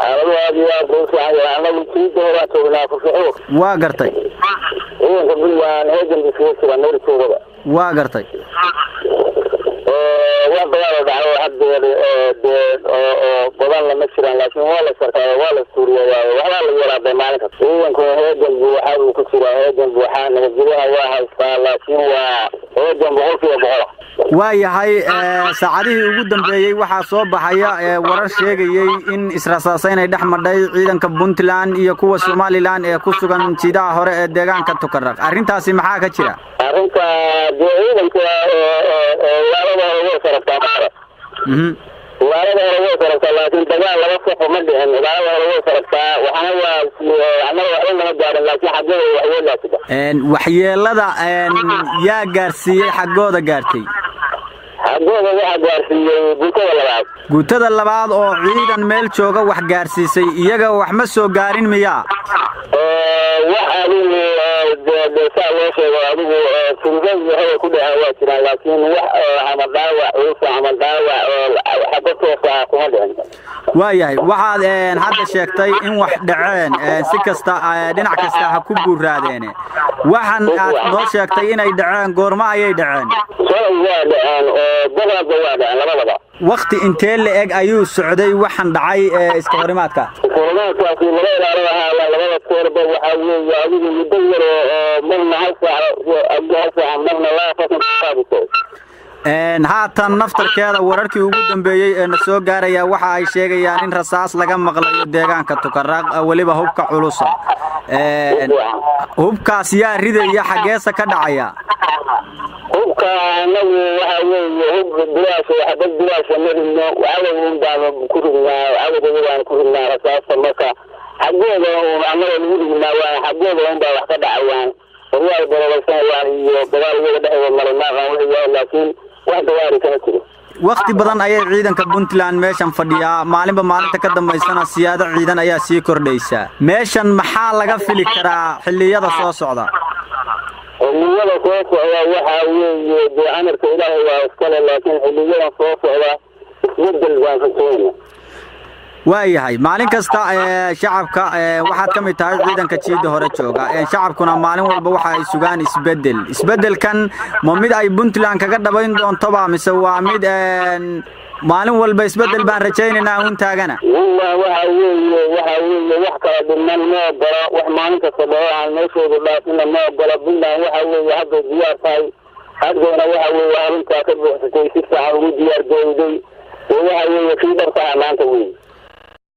يا بوس أنا وكيد وراتونا فسحوق واقرتي قبل وان هاجم بفلوس ونور توبة واقرتي وضعوا دعوة حد بدل المشروع لكن ولا سرقة ولا سوريا ولا الورا بمعنى كثير كون هاجم بوحد وكسر هاجم بوحان نجيبها واحد لكن هاجم بغرفة بغرفة waayahay saacadihii ugu dambeeyay waxa soo baxaya warar sheegayay in israasaasayn ay dhaxmadhay ciidanka Puntland iyo kuwa Somaliland ee ku sugan jiidaha hore ee deegaanka Tukaraq arintaasi maxaa ka jira arinta ciidanka labada ugu saraftaa labada ugu saraftaa laakiin dagaal laba safo ma dhicin labada ugu saraftaa waxana waa annaga waxba ma gaarin laakiin xaggooda waxyeelada yaa gaarsiiyay xaggooda gaartay xaggooda waxa gaarsiiyay guutada labaad oo ciidan meel jooga wax gaarsiisay iyaga wax ma soo gaarin miyaa waxa deesaa loo sheego adigu fursad waxay ku dhaca waa jiraan laakiin wax ama daawac ama daawac xabadoosa kuma dhicin waayahay waxaad hadda sheegtay in wax dhaceen si kasta dhinac kasta ha ku guuraadeen waxan aad noo sheegtay inay dhaceen goorma ayay dhaceen waqti intee la eg ayuu socday waxan dhacay iska horimaadka haatan naftarkeeda wararkii ugu dambeeyay ee soo gaaraya waxa ay sheegayaan in rasaas laga maqlayo deegaanka Tukaraq waliba hubka culus hubkaas yaa ridaya xageesa ka dhacaya hubka anagu waxa weeye hub bilaas xabad bilaas marino waxa baan ku rugnaa rasaasta marka xageeda anaga lagu rugnaa waa xageeda baa wax ka dhacayaan waxa baralaysan iyo dagaalada dhexda marnaa laakiin wax dawaari kama jiro waqti badan ayay ciidanka Puntland meeshan fadhiyaa maalinba maalinta ka dambeysana siyaado ciidan ayaa sii kordhaysa meeshan maxaa laga fili karaa xilliyada soo socda xilliyada soo socda waxa weeye amarka Ilaahay waa iskale laakiin xilliyada soo socda isbedel waan filaynaa waayahay maalin kasta shacabka waxaad ka mid tahay ciidanka jiida hore jooga shacabkuna maalin walba waxa ay sugaan isbedelkan ma mid ay Puntland kaga dhabayn doonto ba mise waa mid maalin walba isbedel baan rajaynaynaa un taagana waxa weeye wax kala dhiman ma bara wax maalin kasta aan meeshooda dhaafina ma bara Puntland waxa weeye hadda diyaar tahay hadana waxa weeye arrinta ka buuxsatay si fiican ugu diyaar garoobay waxa weeye fiidarka maanta weeye